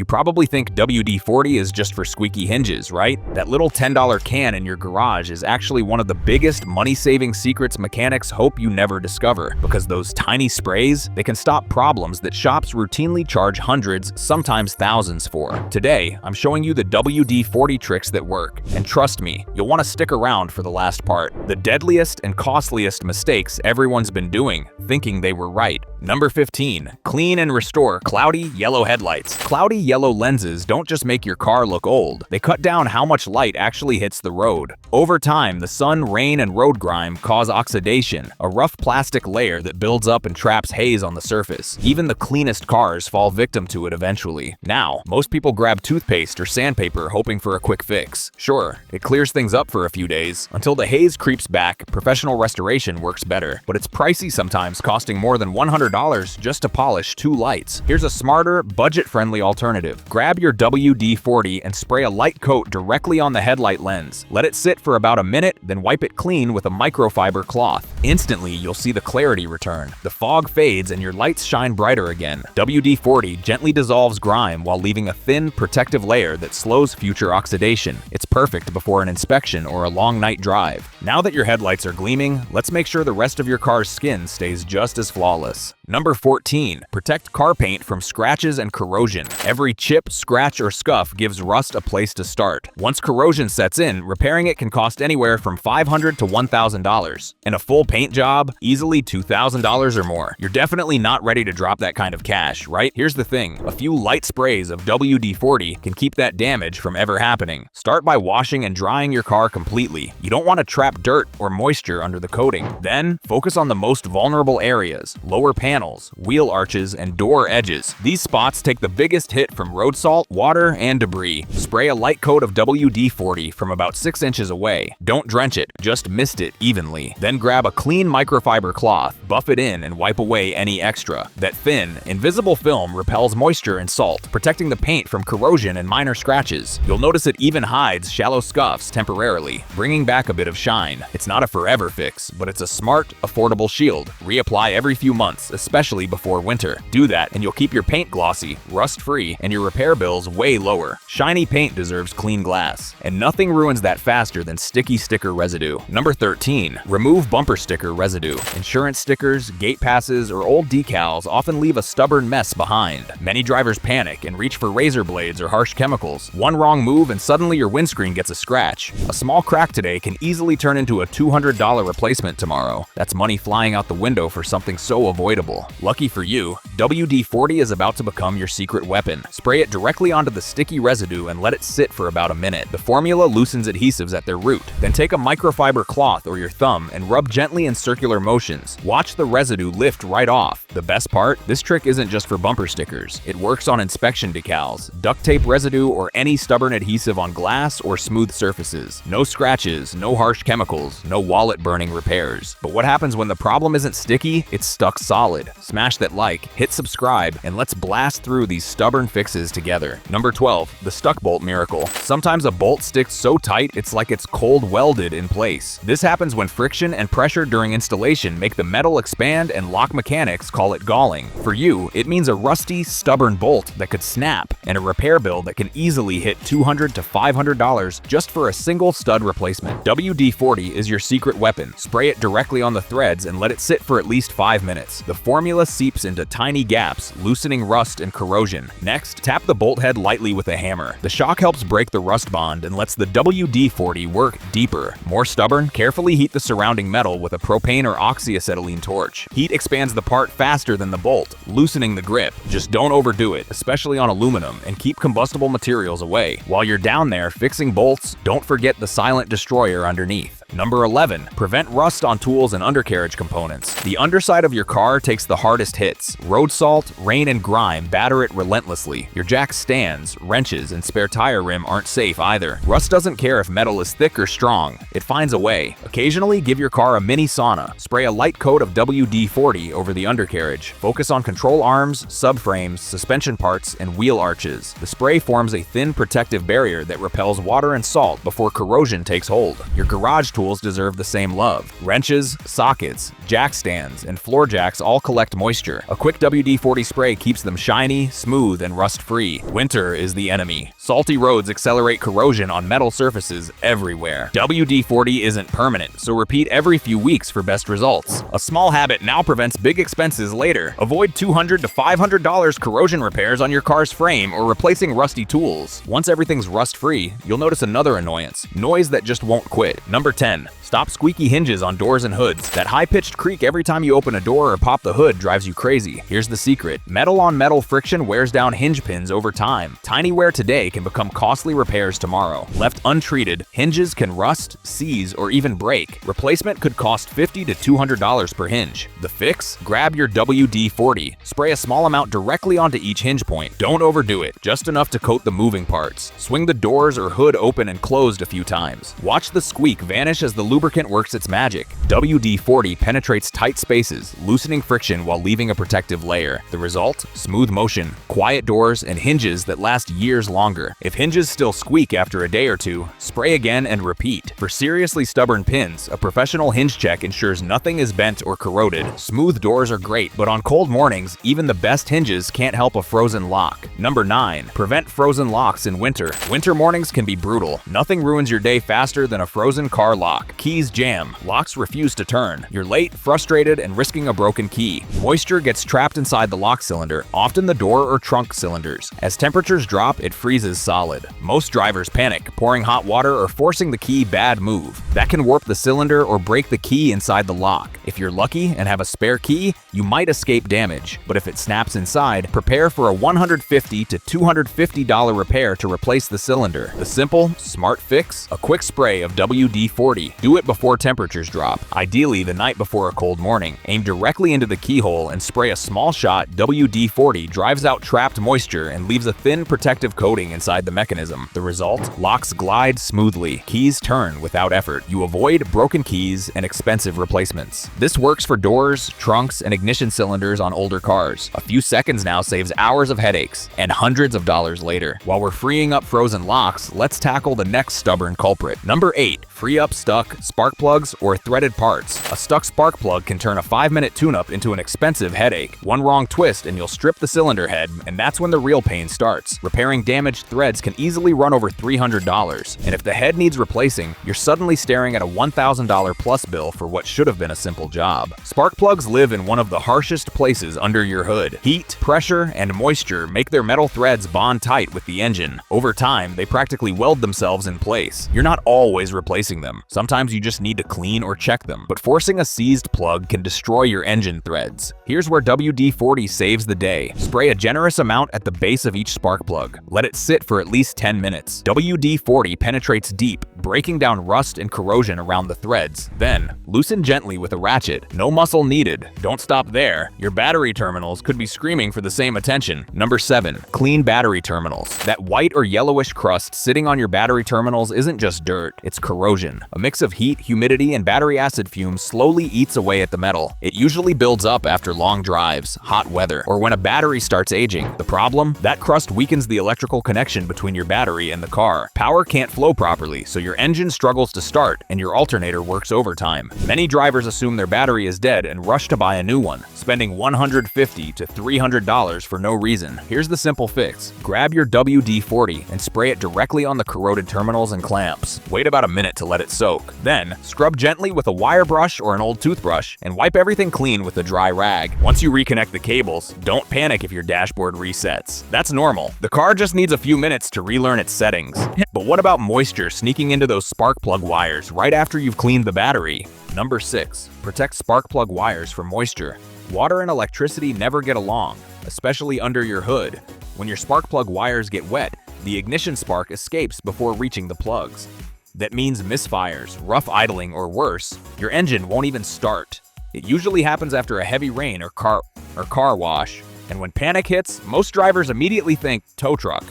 You probably think WD-40 is just for squeaky hinges, right? That little $10 can in your garage is actually one of the biggest money-saving secrets mechanics hope you never discover, because those tiny sprays, they can stop problems that shops routinely charge hundreds, sometimes thousands for. Today, I'm showing you the WD-40 tricks that work, and trust me, you'll want to stick around for the last part. The deadliest and costliest mistakes everyone's been doing, thinking they were right. Number 15. Clean and restore cloudy yellow headlights. Cloudy yellow lenses don't just make your car look old, they cut down how much light actually hits the road. Over time, the sun, rain, and road grime cause oxidation, a rough plastic layer that builds up and traps haze on the surface. Even the cleanest cars fall victim to it eventually. Now, most people grab toothpaste or sandpaper hoping for a quick fix. Sure, it clears things up for a few days. Until the haze creeps back, professional restoration works better, but it's pricey sometimes, costing more than $100 just to polish 2 lights. Here's a smarter, budget-friendly alternative. Grab your WD-40 and spray a light coat directly on the headlight lens. Let it sit for about a minute, then wipe it clean with a microfiber cloth. Instantly, you'll see the clarity return. The fog fades and your lights shine brighter again. WD-40 gently dissolves grime while leaving a thin, protective layer that slows future oxidation. It's perfect before an inspection or a long night drive. Now that your headlights are gleaming, let's make sure the rest of your car's skin stays just as flawless. Number 14. Protect car paint from scratches and corrosion. Every chip, scratch, or scuff gives rust a place to start. Once corrosion sets in, repairing it can cost anywhere from $500 to $1,000. And a full paint job, easily $2,000 or more. You're definitely not ready to drop that kind of cash, right? Here's the thing. A few light sprays of WD-40 can keep that damage from ever happening. Start by washing and drying your car completely. You don't want to trap dirt or moisture under the coating. Then, focus on the most vulnerable areas, lower panels, wheel arches, and door edges. These spots take the biggest hit from road salt, water, and debris. Spray a light coat of WD-40 from about 6 inches away. Don't drench it, just mist it evenly. Then grab a clean microfiber cloth, buff it in, and wipe away any extra. That thin, invisible film repels moisture and salt, protecting the paint from corrosion and minor scratches. You'll notice it even hides shallow scuffs temporarily, bringing back a bit of shine. It's not a forever fix, but it's a smart, affordable shield. Reapply every few months, especially before winter. Do that, and you'll keep your paint glossy, rust-free, and your repair bills way lower. Shiny paint deserves clean glass, and nothing ruins that faster than sticky sticker residue. Number 13. Remove bumper sticker residue. Insurance stickers, gate passes, or old decals often leave a stubborn mess behind. Many drivers panic and reach for razor blades or harsh chemicals. One wrong move and suddenly your windscreen gets a scratch. A small crack today can easily turn into a $200 replacement tomorrow. That's money flying out the window for something so avoidable. Lucky for you, WD-40 is about to become your secret weapon. Spray it directly onto the sticky residue and let it sit for about a minute. The formula loosens adhesives at their root. Then take a microfiber cloth or your thumb and rub gently in circular motions. Watch the residue lift right off. The best part? This trick isn't just for bumper stickers. It works on inspection decals, duct tape residue, or any stubborn adhesive on glass or smooth surfaces. No scratches, no harsh chemicals, no wallet-burning repairs. But what happens when the problem isn't sticky? It's stuck solid. Smash that like, hit subscribe, and let's blast through these stubborn fixes together. Number 12. The stuck bolt miracle. Sometimes a bolt sticks so tight it's like it's cold welded in place. This happens when friction and pressure during installation make the metal expand, and lock mechanics call it galling. For you, it means a rusty, stubborn bolt that could snap, and a repair bill that can easily hit $200 to $500 just for a single stud replacement. WD-40 is your secret weapon. Spray it directly on the threads and let it sit for at least 5 minutes. The formula seeps into tiny gaps, loosening rust and corrosion. Next, tap the bolt head lightly with a hammer. The shock helps break the rust bond and lets the WD-40 work deeper. More stubborn? Carefully heat the surrounding metal with a propane or oxyacetylene torch. Heat expands the part faster than the bolt, loosening the grip. Just don't overdo it, especially on aluminum, and keep combustible materials away. While you're down there fixing bolts, don't forget the silent destroyer underneath. Number 11. Prevent rust on tools and undercarriage components. The underside of your car takes the hardest hits. Road salt, rain, and grime batter it relentlessly. Your jack stands, wrenches, and spare tire rim aren't safe either. Rust doesn't care if metal is thick or strong. It finds a way. Occasionally, give your car a mini sauna. Spray a light coat of of WD-40 over the undercarriage. Focus on control arms, subframes, suspension parts, and wheel arches. The spray forms a thin protective barrier that repels water and salt before corrosion takes hold. Your garage tools deserve the same love. Wrenches, sockets, jack stands, and floor jacks all collect moisture. A quick WD-40 spray keeps them shiny, smooth, and rust-free. Winter is the enemy. Salty roads accelerate corrosion on metal surfaces everywhere. WD-40 isn't permanent, so repeat every few weeks for best results. A small habit now prevents big expenses later. Avoid $200 to $500 corrosion repairs on your car's frame or replacing rusty tools. Once everything's rust-free, you'll notice another annoyance: noise that just won't quit. Number 10. Stop squeaky hinges on doors and hoods. That high-pitched creak every time you open a door or pop the hood drives you crazy. Here's the secret: metal-on-metal friction wears down hinge pins over time. Tiny wear today can become costly repairs tomorrow. Left untreated, hinges can rust, seize, or even break. Replacement could cost $50 to $200 per hinge. The fix? Grab your WD-40. Spray a small amount directly onto each hinge point. Don't overdo it, just enough to coat the moving parts. Swing the doors or hood open and closed a few times. Watch the squeak vanish as the lubricant works its magic. WD-40 penetrates tight spaces, loosening friction while leaving a protective layer. The result? Smooth motion, quiet doors, and hinges that last years longer. If hinges still squeak after a day or two, spray again and repeat. For seriously stubborn pins, a professional hinge check ensures nothing is bent or corroded. Smooth doors are great, but on cold mornings, even the best hinges can't help a frozen lock. Number 9. Prevent frozen locks in winter. Winter mornings can be brutal. Nothing ruins your day faster than a frozen car lock. Keys jam. Locks refuse to turn. You're late, frustrated, and risking a broken key. Moisture gets trapped inside the lock cylinder, often the door or trunk cylinders. As temperatures drop, it freezes solid. Most drivers panic, pouring hot water or forcing the key bad move. That can warp the cylinder or break the key inside the lock. If you're lucky and have a spare key, you might escape damage, but if it snaps inside, prepare for a $150 to $250 repair to replace the cylinder. The simple, smart fix? A quick spray of WD-40. Do it before temperatures drop, ideally the night before a cold morning. Aim directly into the keyhole and spray a small shot. WD-40 drives out trapped moisture and leaves a thin protective coating inside the mechanism. The result? Locks glide smoothly. Keys turn without effort. You avoid broken keys and expensive replacements. This works for doors, trunks, and ignition cylinders on older cars. A few seconds now saves hours of headaches and hundreds of dollars later. While we're freeing up frozen locks, let's tackle the next stubborn culprit. Number 8. Free up stuck spark plugs or threaded parts. A stuck spark plug can turn a 5-minute tune-up into an expensive headache. One wrong twist and you'll strip the cylinder head, and that's when the real pain starts. Repairing damaged threads can easily run over $300, and if the head needs replacing, you're suddenly staring at a $1,000 plus bill for what should have been a simple job. Spark plugs live in one of the harshest places under your hood. Heat, pressure, and moisture make their metal threads bond tight with the engine. Over time, they practically weld themselves in place. You're not always replacing them. Sometimes you just need to clean or check them, but forcing a seized plug can destroy your engine threads. Here's where WD-40 saves the day. Spray a generous amount at the base of each spark plug. Let it sit for at least 10 minutes. WD-40 penetrates deep, breaking down rust and corrosion around the threads. Then, loosen gently with a ratchet. No muscle needed. Don't stop there. Your battery terminals could be screaming for the same attention. Number 7. Clean battery terminals. That white or yellowish crust sitting on your battery terminals isn't just dirt, it's corrosion. A mix of heat, humidity, and battery acid fumes slowly eats away at the metal. It usually builds up after long drives, hot weather, or when a battery starts aging. The problem? That crust weakens the electrical connection between your battery and the car. Power can't flow properly, so your engine struggles to start and your alternator works overtime. Many drivers assume their battery is dead and rush to buy a new one, spending $150 to $300 for no reason. Here's the simple fix. Grab your WD-40 and spray it directly on the corroded terminals and clamps. Wait about a minute to let it soak. Then, scrub gently with a wire brush or an old toothbrush and wipe everything clean with a dry rag. Once you reconnect the cables, don't panic if your dashboard resets. That's normal. The car just needs a few minutes to relearn its settings. But what about moisture sneaking into those spark plug wires right after you've cleaned the battery? Number 6. Protect spark plug wires from moisture. Water and electricity never get along, especially under your hood. When your spark plug wires get wet, the ignition spark escapes before reaching the plugs. That means misfires, rough idling, or worse, your engine won't even start. It usually happens after a heavy rain or car wash. And when panic hits, most drivers immediately think tow truck.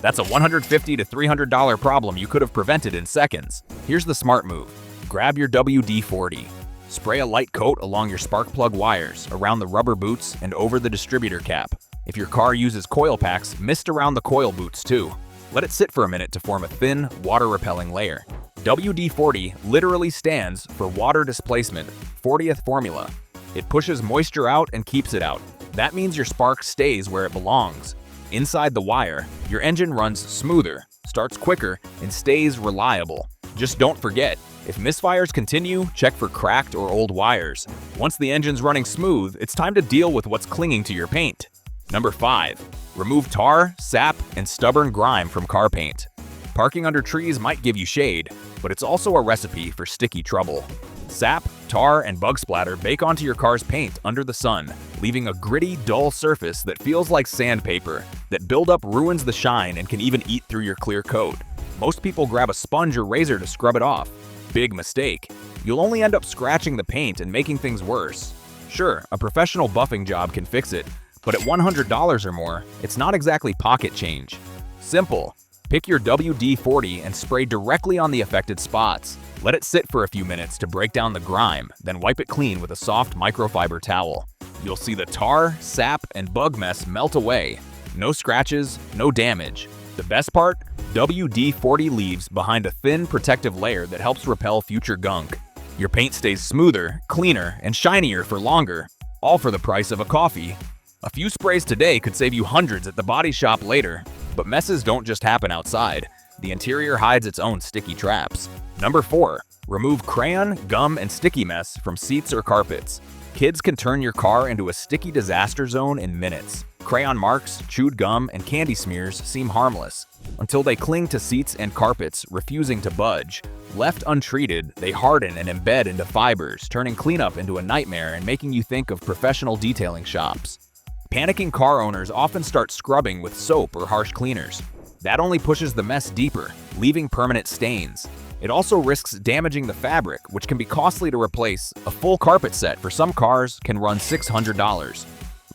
That's a $150 to $300 problem you could have prevented in seconds. Here's the smart move. Grab your WD-40. Spray a light coat along your spark plug wires, around the rubber boots, and over the distributor cap. If your car uses coil packs, mist around the coil boots too. Let it sit for a minute to form a thin, water-repelling layer. WD-40 literally stands for water displacement, 40th formula. It pushes moisture out and keeps it out. That means your spark stays where it belongs. Inside the wire, your engine runs smoother, starts quicker, and stays reliable. Just don't forget, if misfires continue, check for cracked or old wires. Once the engine's running smooth, it's time to deal with what's clinging to your paint. Number 5. Remove tar, sap, and stubborn grime from car paint. Parking under trees might give you shade, but it's also a recipe for sticky trouble. Sap, tar, and bug splatter bake onto your car's paint under the sun, leaving a gritty, dull surface that feels like sandpaper. That buildup ruins the shine and can even eat through your clear coat. Most people grab a sponge or razor to scrub it off. Big mistake. You'll only end up scratching the paint and making things worse. Sure, a professional buffing job can fix it, but at $100 or more, it's not exactly pocket change. Simple. Pick your WD-40 and spray directly on the affected spots. Let it sit for a few minutes to break down the grime, then wipe it clean with a soft microfiber towel. You'll see the tar, sap, and bug mess melt away. No scratches, no damage. The best part? WD-40 leaves behind a thin, protective layer that helps repel future gunk. Your paint stays smoother, cleaner, and shinier for longer, all for the price of a coffee. A few sprays today could save you hundreds at the body shop later. But messes don't just happen outside. The interior hides its own sticky traps. Number 4. Remove crayon, gum, and sticky mess from seats or carpets. Kids can turn your car into a sticky disaster zone in minutes. Crayon marks, chewed gum, and candy smears seem harmless, until they cling to seats and carpets, refusing to budge. Left untreated, they harden and embed into fibers, turning cleanup into a nightmare and making you think of professional detailing shops. Panicking car owners often start scrubbing with soap or harsh cleaners. That only pushes the mess deeper, leaving permanent stains. It also risks damaging the fabric, which can be costly to replace. A full carpet set for some cars can run $600.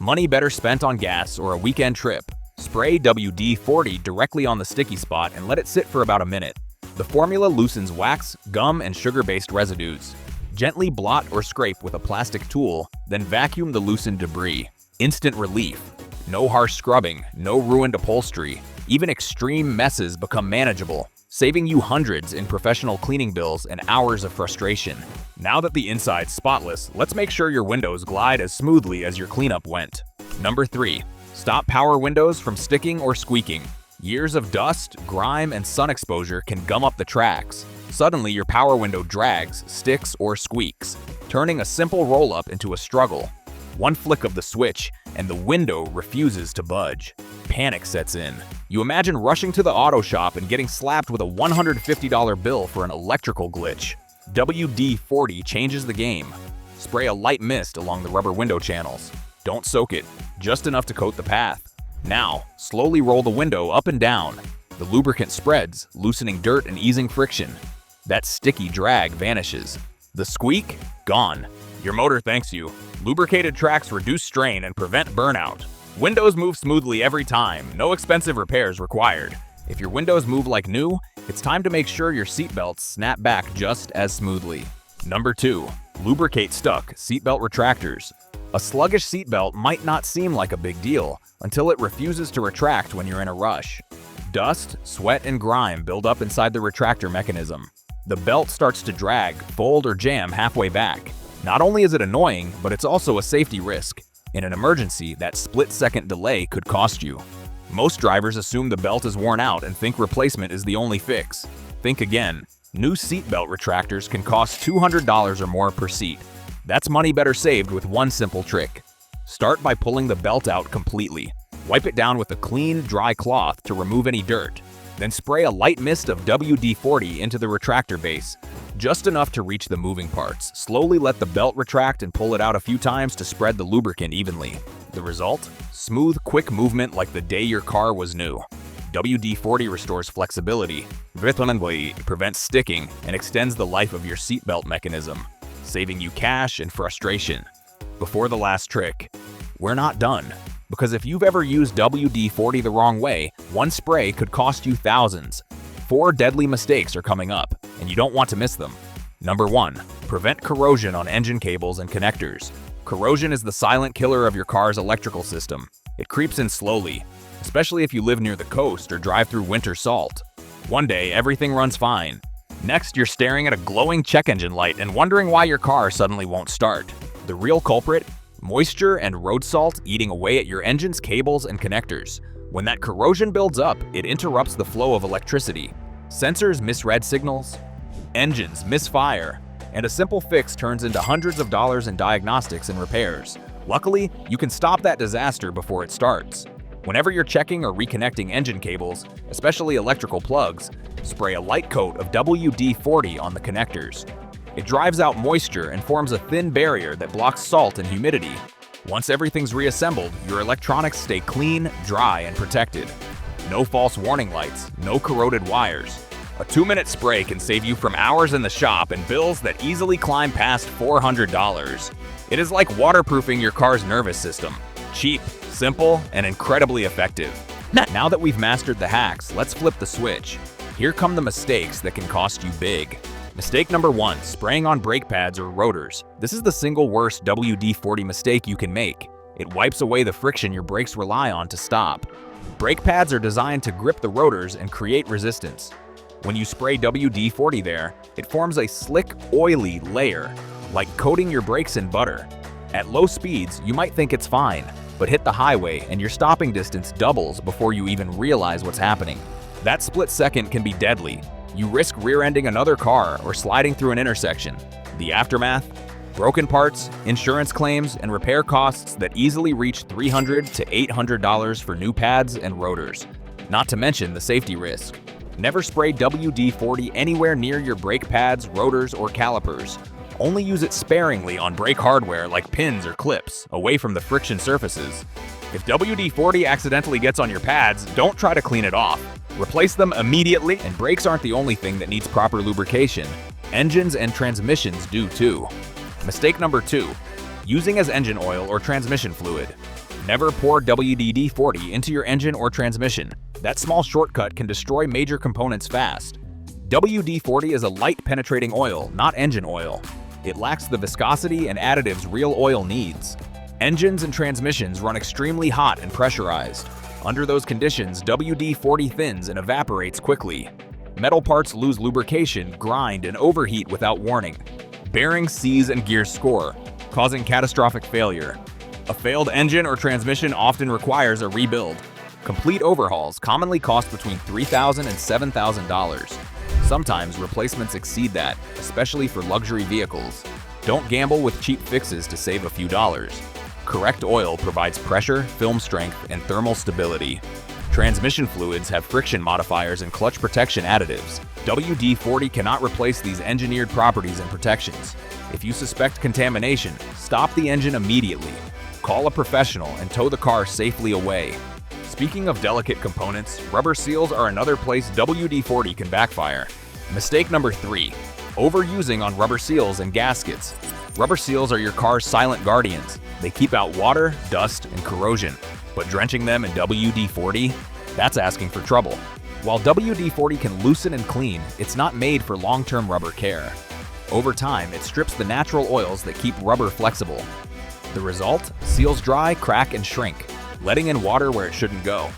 Money better spent on gas or a weekend trip. Spray WD-40 directly on the sticky spot and let it sit for about a minute. The formula loosens wax, gum, and sugar-based residues. Gently blot or scrape with a plastic tool, then vacuum the loosened debris. Instant relief. No harsh scrubbing, no ruined upholstery. Even extreme messes become manageable, saving you hundreds in professional cleaning bills and hours of frustration. Now that the inside's spotless, let's make sure your windows glide as smoothly as your cleanup went. Number 3. Stop power windows from sticking or squeaking. Years of dust, grime, and sun exposure can gum up the tracks. Suddenly, your power window drags, sticks, or squeaks, turning a simple roll-up into a struggle. One flick of the switch, and the window refuses to budge. Panic sets in. You imagine rushing to the auto shop and getting slapped with a $150 bill for an electrical glitch. WD-40 changes the game. Spray a light mist along the rubber window channels. Don't soak it, just enough to coat the path. Now, slowly roll the window up and down. The lubricant spreads, loosening dirt and easing friction. That sticky drag vanishes. The squeak? Gone. Your motor thanks you. Lubricated tracks reduce strain and prevent burnout. Windows move smoothly every time, no expensive repairs required. If your windows move like new, it's time to make sure your seatbelts snap back just as smoothly. Number 2. Lubricate stuck seatbelt retractors. A sluggish seatbelt might not seem like a big deal until it refuses to retract when you're in a rush. Dust, sweat, and grime build up inside the retractor mechanism. The belt starts to drag, fold, or jam halfway back. Not only is it annoying, but it's also a safety risk. In an emergency, that split-second delay could cost you. Most drivers assume the belt is worn out and think replacement is the only fix. Think again. New seatbelt retractors can cost $200 or more per seat. That's money better saved with one simple trick. Start by pulling the belt out completely. Wipe it down with a clean, dry cloth to remove any dirt. Then spray a light mist of WD-40 into the retractor base, just enough to reach the moving parts. Slowly let the belt retract and pull it out a few times to spread the lubricant evenly. The result? Smooth, quick movement like the day your car was new. WD-40 restores flexibility, prevents sticking, and extends the life of your seatbelt mechanism, saving you cash and frustration. Before the last trick, we're not done. Because if you've ever used WD-40 the wrong way, one spray could cost you thousands. 4 deadly mistakes are coming up, and you don't want to miss them. Number 1. Prevent corrosion on engine cables and connectors. Corrosion is the silent killer of your car's electrical system. It creeps in slowly, especially if you live near the coast or drive through winter salt. One day, everything runs fine. Next, you're staring at a glowing check engine light and wondering why your car suddenly won't start. The real culprit? Moisture and road salt eating away at your engine's cables and connectors. When that corrosion builds up, it interrupts the flow of electricity. Sensors misread signals, engines misfire, and a simple fix turns into hundreds of dollars in diagnostics and repairs. Luckily, you can stop that disaster before it starts. Whenever you're checking or reconnecting engine cables, especially electrical plugs, spray a light coat of WD-40 on the connectors. It drives out moisture and forms a thin barrier that blocks salt and humidity. Once everything's reassembled, your electronics stay clean, dry, and protected. No false warning lights, no corroded wires. A 2-minute spray can save you from hours in the shop and bills that easily climb past $400. It is like waterproofing your car's nervous system. Cheap, simple, and incredibly effective. Now that we've mastered the hacks, let's flip the switch. Here come the mistakes that can cost you big. Mistake number 1, spraying on brake pads or rotors. This is the single worst WD-40 mistake you can make. It wipes away the friction your brakes rely on to stop. Brake pads are designed to grip the rotors and create resistance. When you spray WD-40 there, it forms a slick, oily layer, like coating your brakes in butter. At low speeds, you might think it's fine, but hit the highway and your stopping distance doubles before you even realize what's happening. That split second can be deadly. You risk rear-ending another car or sliding through an intersection. The aftermath? Broken parts, insurance claims, and repair costs that easily reach $300 to $800 for new pads and rotors. Not to mention the safety risk. Never spray WD-40 anywhere near your brake pads, rotors, or calipers. Only use it sparingly on brake hardware like pins or clips, away from the friction surfaces. If WD-40 accidentally gets on your pads, don't try to clean it off. Replace them immediately, and brakes aren't the only thing that needs proper lubrication. Engines and transmissions do too. Mistake number 2, using as engine oil or transmission fluid. Never pour WD-40 into your engine or transmission. That small shortcut can destroy major components fast. WD-40 is a light penetrating oil, not engine oil. It lacks the viscosity and additives real oil needs. Engines and transmissions run extremely hot and pressurized. Under those conditions, WD-40 thins and evaporates quickly. Metal parts lose lubrication, grind, and overheat without warning. Bearings seize and gears score, causing catastrophic failure. A failed engine or transmission often requires a rebuild. Complete overhauls commonly cost between $3,000 and $7,000. Sometimes replacements exceed that, especially for luxury vehicles. Don't gamble with cheap fixes to save a few dollars. Correct oil provides pressure, film strength, and thermal stability. Transmission fluids have friction modifiers and clutch protection additives. WD-40 cannot replace these engineered properties and protections. If you suspect contamination, stop the engine immediately. Call a professional and tow the car safely away. Speaking of delicate components, rubber seals are another place WD-40 can backfire. Mistake number 3, overusing on rubber seals and gaskets. Rubber seals are your car's silent guardians. They keep out water, dust, and corrosion. But drenching them in WD-40? That's asking for trouble. While WD-40 can loosen and clean, it's not made for long-term rubber care. Over time, it strips the natural oils that keep rubber flexible. The result? Seals dry, crack, and shrink, letting in water where it shouldn't go.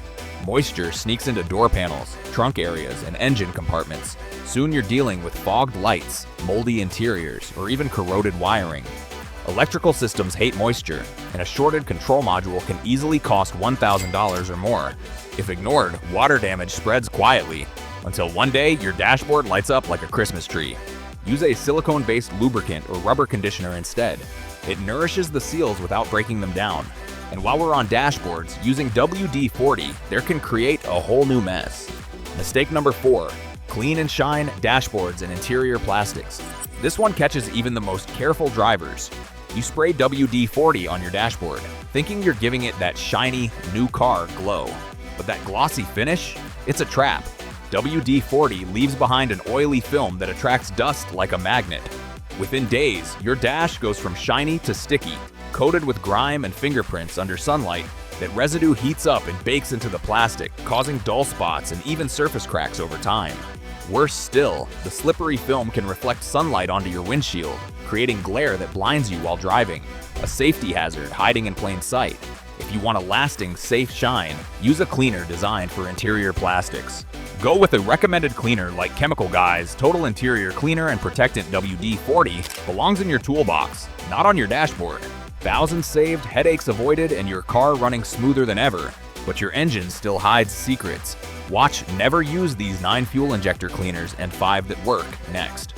Moisture sneaks into door panels, trunk areas, and engine compartments. Soon you're dealing with fogged lights, moldy interiors, or even corroded wiring. Electrical systems hate moisture, and a shorted control module can easily cost $1,000 or more. If ignored, water damage spreads quietly, until one day your dashboard lights up like a Christmas tree. Use a silicone-based lubricant or rubber conditioner instead. It nourishes the seals without breaking them down. And while we're on dashboards, using WD-40, there can create a whole new mess. Mistake number 4, clean and shine dashboards and interior plastics. This one catches even the most careful drivers. You spray WD-40 on your dashboard, thinking you're giving it that shiny, new car glow. But that glossy finish? It's a trap. WD-40 leaves behind an oily film that attracts dust like a magnet. Within days, your dash goes from shiny to sticky, coated with grime and fingerprints under sunlight. That residue heats up and bakes into the plastic, causing dull spots and even surface cracks over time. Worse still, the slippery film can reflect sunlight onto your windshield, creating glare that blinds you while driving, a safety hazard hiding in plain sight. If you want a lasting, safe shine, use a cleaner designed for interior plastics. Go with a recommended cleaner like Chemical Guy's Total Interior Cleaner and Protectant WD-40 belongs in your toolbox, not on your dashboard. Thousands saved, headaches avoided, and your car running smoother than ever. But your engine still hides secrets. Watch Never Use These 9 fuel injector cleaners and 5 that work next.